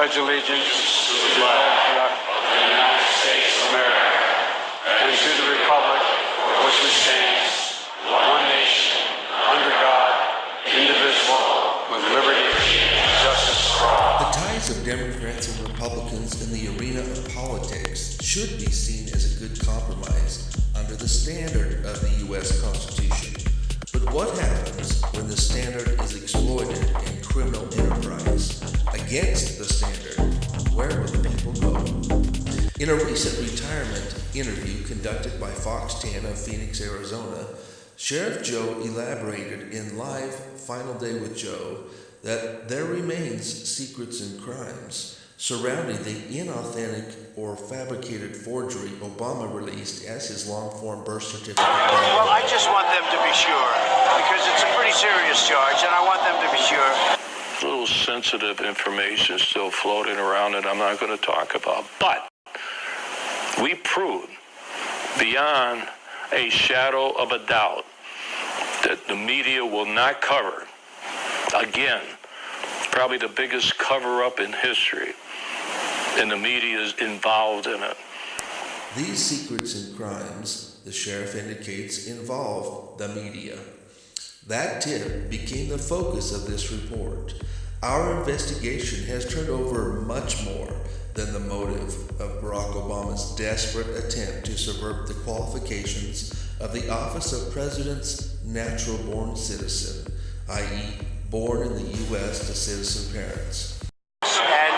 pledge allegiance to the flag of the United States of America and to the republic for which it stands, one nation, under God, indivisible, with liberty and justice for all. The ties of Democrats and Republicans in the arena of politics should be seen as a good compromise under the standard of the U.S. Constitution. But what happens when the standard is exploited in criminal enterprise? Against the standard, where will the people go? In a recent retirement interview conducted by Fox 10 of Phoenix, Arizona, Sheriff Joe elaborated in live Final Day with Joe that there remains secrets and crimes surrounding the inauthentic or fabricated forgery Obama released as his long-form birth certificate. Well, I just want them to be sure, because it's a pretty serious charge, and I want them to be sure. Little sensitive information still floating around that I'm not going to talk about. But we proved beyond a shadow of a doubt that the media will not cover, again, probably the biggest cover-up in history, and the media is involved in it. These secrets and crimes, the sheriff indicates, involve the media. That tip became the focus of this report. Our investigation has turned over much more than the motive of Barack Obama's desperate attempt to subvert the qualifications of the office of President's natural-born citizen, i.e., born in the U.S. to citizen parents. And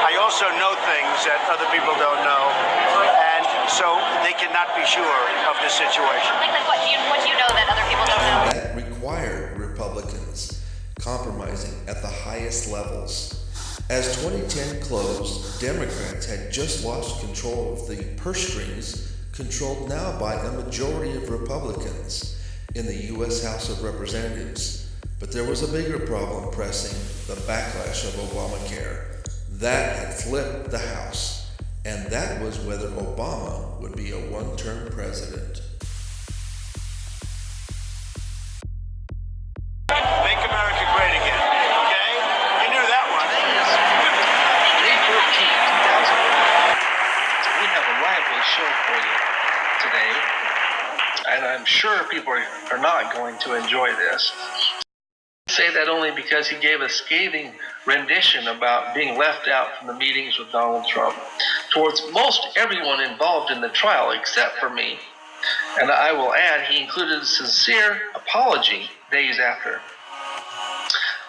I also know things that other people don't know, and so they cannot be sure of the situation. Like what do you know that other people don't know? And that required Republicans compromising at the highest levels. As 2010 closed, Democrats had just lost control of the purse strings controlled now by a majority of Republicans in the U.S. House of Representatives. But there was a bigger problem pressing: the backlash of Obamacare. That had flipped the House, and that was whether Obama would be a one-term president. Make America great again, okay? You knew that one. May 14th, 2011. We have a lively show for you today, and I'm sure people are not going to enjoy this. I say that only because he gave a scathing rendition about being left out from the meetings with Donald Trump towards most everyone involved in the trial except for me. And I will add, he included a sincere apology days after.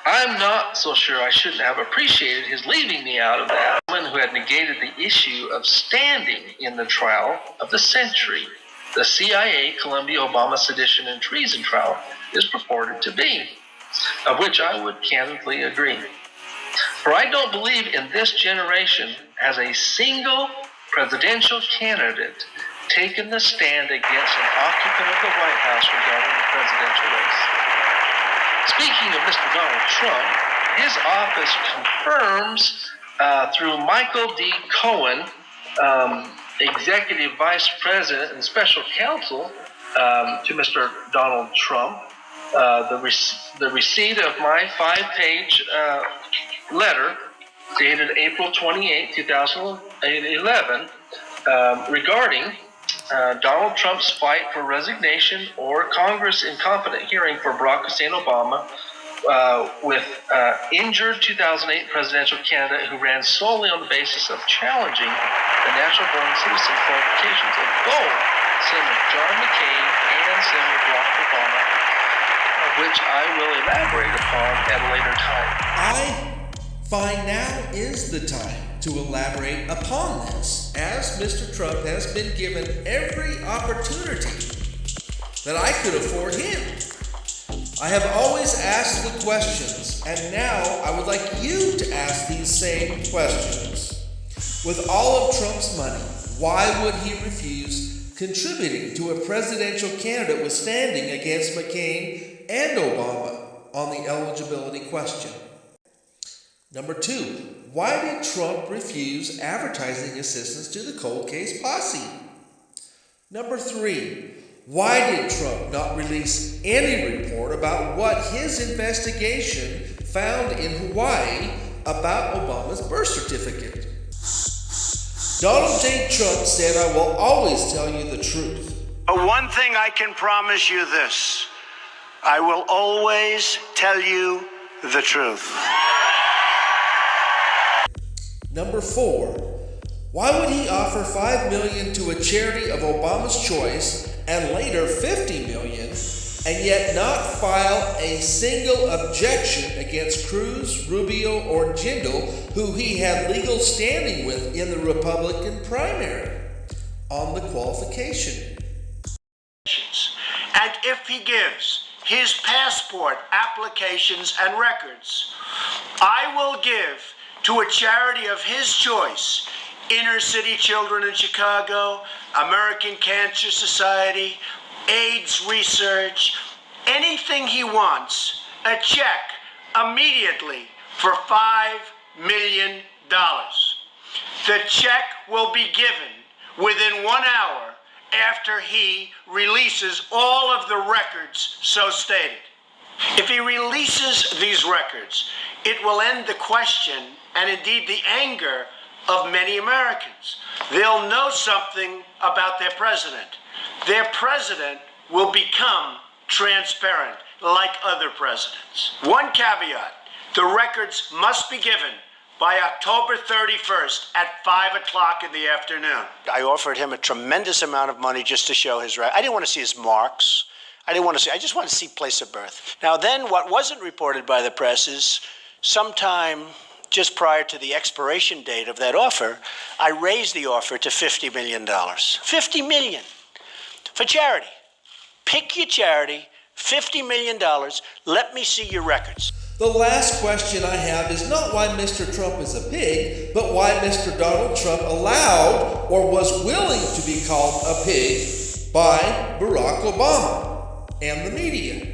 I'm not so sure I shouldn't have appreciated his leaving me out of that. Someone who had negated the issue of standing in the trial of the century, the CIA Columbia Obama sedition and treason trial is purported to be, of which I would candidly agree. For I don't believe in this generation has a single presidential candidate taken the stand against an occupant of the White House regarding the presidential race. Speaking of Mr. Donald Trump, his office confirms through Michael D. Cohen, Executive Vice President and Special Counsel to Mr. Donald Trump, the receipt of my 5-page letter dated April 28, 2011, regarding Donald Trump's fight for resignation or Congress incompetent hearing for Barack Hussein Obama with injured 2008 presidential candidate who ran solely on the basis of challenging the natural-born citizen qualifications of both Senator John McCain and Senator Barack Obama, which I will elaborate upon at a later time. I find now is the time to elaborate upon this, as Mr. Trump has been given every opportunity that I could afford him. I have always asked the questions, and now I would like you to ask these same questions. With all of Trump's money, why would he refuse contributing to a presidential candidate with standing against McCain and Obama on the eligibility question? Number 2, why did Trump refuse advertising assistance to the cold case posse? Number 3, why did Trump not release any report about what his investigation found in Hawaii about Obama's birth certificate. Donald J. Trump said, "I will always tell you the truth." But one thing I can promise you this, I will always tell you the truth. Number 4, why would he offer $5 million to a charity of Obama's choice and later $50 million and yet not file a single objection against Cruz, Rubio, or Jindal, who he had legal standing with in the Republican primary, on the qualification? And if he gives his passport applications and records, I will give to a charity of his choice, Inner City Children in Chicago, American Cancer Society, AIDS research, anything he wants, a check immediately for $5 million. The check will be given within 1 hour after he releases all of the records so stated. If he releases these records, it will end the question and indeed the anger of many Americans. They'll know something about their president. Their president will become transparent like other presidents. One caveat, the records must be given by October 31st at 5 o'clock in the afternoon. I offered him a tremendous amount of money just to show his record. I didn't want to see his marks. I just wanted to see place of birth. Now then, what wasn't reported by the press is sometime just prior to the expiration date of that offer, I raised the offer to $50 million. $50 million for charity. Pick your charity, $50 million. Let me see your records. The last question I have is not why Mr. Trump is a pig, but why Mr. Donald Trump allowed or was willing to be called a pig by Barack Obama and the media.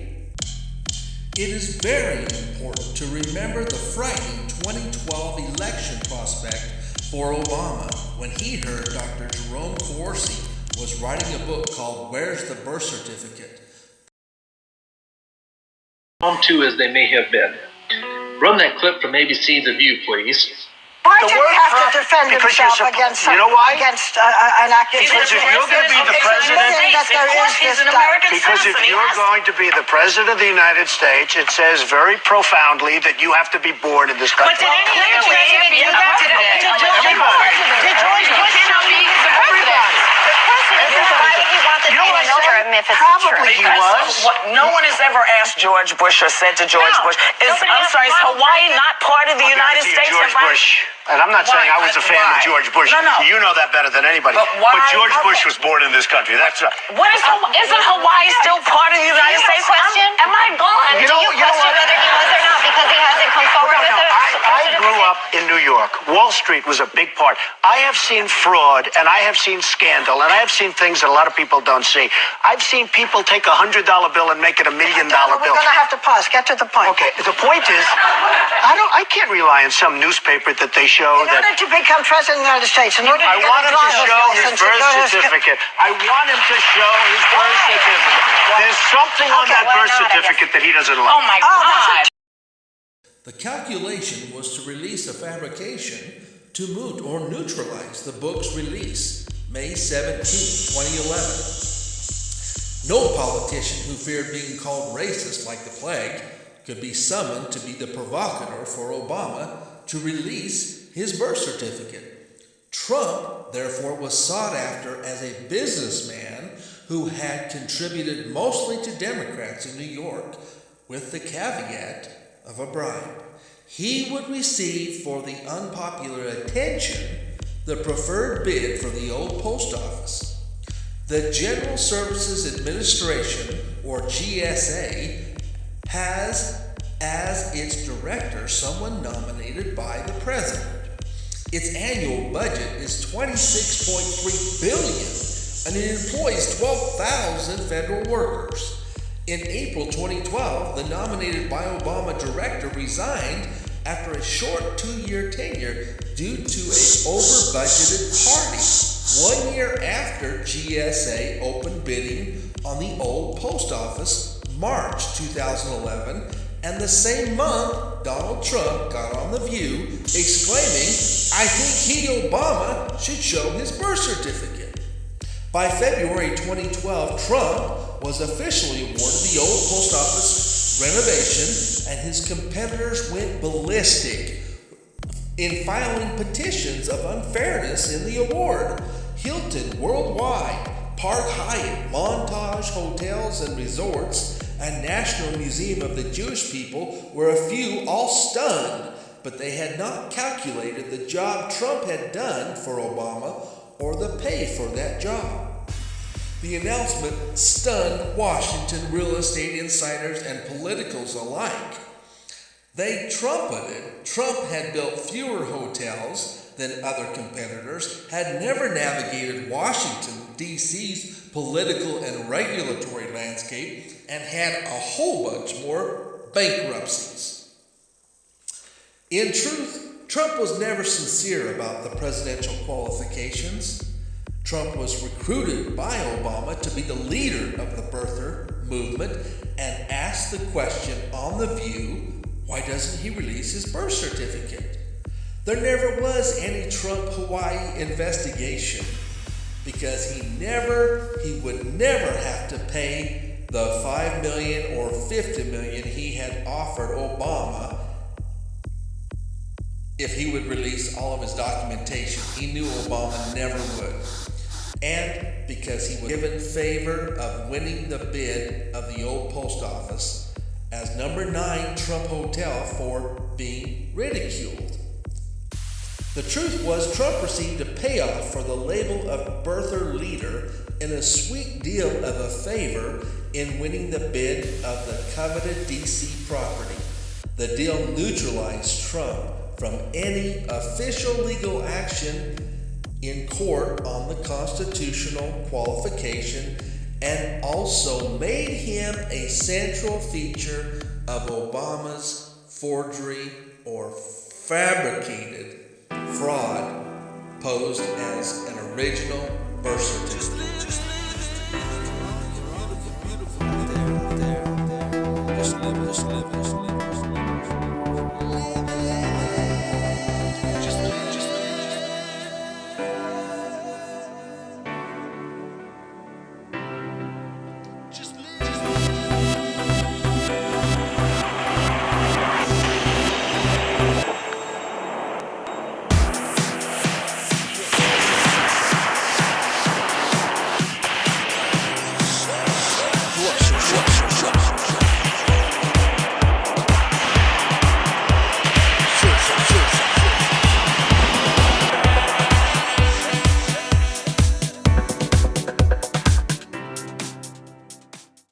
It is very important to remember the frightening 2012 election prospect for Obama when he heard Dr. Jerome Corsi was writing a book called Where's the Birth Certificate? Two as they may have been. Run that clip from ABC's The View, please. Why did he have to defend himself against an accusation? Because if you're going to be the president, because if you're going to be the president of the United States, it says very profoundly that you have to be born in this country. But did any other president do that? Did George Bush tell me he's the president? Why would he want the thing over him if it's Probably he was. No one has ever asked George Bush or said to George Bush, is Hawaii not part of the United States? George Bush. And I'm not saying I was a fan of George Bush. No. You know that better than anybody. But George Bush was born in this country. That's right. Isn't Hawaii still part of the United States? Am I blind? Do you question whether he was or not because he hasn't come forward with it? I grew up in New York. Wall Street was a big part. I have seen fraud, and I have seen scandal, and I have seen things that a lot of people don't see. I've seen people take a $100 bill and make it $1 million bill. We're going to have to pause. Get to the point. Okay, the point is, I can't rely on some newspaper that they show In order to become president of the United States, in order to I get want a him to driver's show his license, birth certificate. I want him to show his birth certificate. There's something on that birth certificate that he doesn't like. Oh my God. The calculation was to release a fabrication to moot or neutralize the book's release, May 17, 2011. No politician who feared being called racist like the plague could be summoned to be the provocateur for Obama to release his birth certificate. Trump, therefore, was sought after as a businessman who had contributed mostly to Democrats in New York, with the caveat of a bribe. He would receive for the unpopular attention the preferred bid for the old post office. The General Services Administration, or GSA, has as its director someone nominated by the president. Its annual budget is $26.3 billion, and it employs 12,000 federal workers. In April 2012, the nominated by Obama director resigned after a short 2-year tenure due to an over-budgeted party 1 year after GSA opened bidding on the old post office, March 2011, And the same month, Donald Trump got on The View exclaiming, "I think he, Obama, should show his birth certificate." By February 2012, Trump was officially awarded the old post office renovation, and his competitors went ballistic in filing petitions of unfairness in the award. Hilton Worldwide, Park Hyatt, Montage Hotels and Resorts, and National Museum of the Jewish People were a few, all stunned, but they had not calculated the job Trump had done for Obama or the pay for that job. The announcement stunned Washington real estate insiders and politicals alike. They trumpeted Trump had built fewer hotels than other competitors, had never navigated Washington, D.C.'s political and regulatory landscape, and had a whole bunch more bankruptcies. In truth, Trump was never sincere about the presidential qualifications. Trump was recruited by Obama to be the leader of the birther movement and asked the question on The View, why doesn't he release his birth certificate? There never was any Trump Hawaii investigation because he would never have to pay the $5 million or $50 million he had offered Obama if he would release all of his documentation. He knew Obama never would. And because he was given favor of winning the bid of the old post office as number 9 Trump Hotel for being ridiculed. The truth was, Trump received a payoff for the label of birther leader and a sweet deal of a favor in winning the bid of the coveted D.C. property. The deal neutralized Trump from any official legal action in court on the constitutional qualification and also made him a central feature of Obama's forgery or fabricated fraud posed as an original birth certificate. Just live.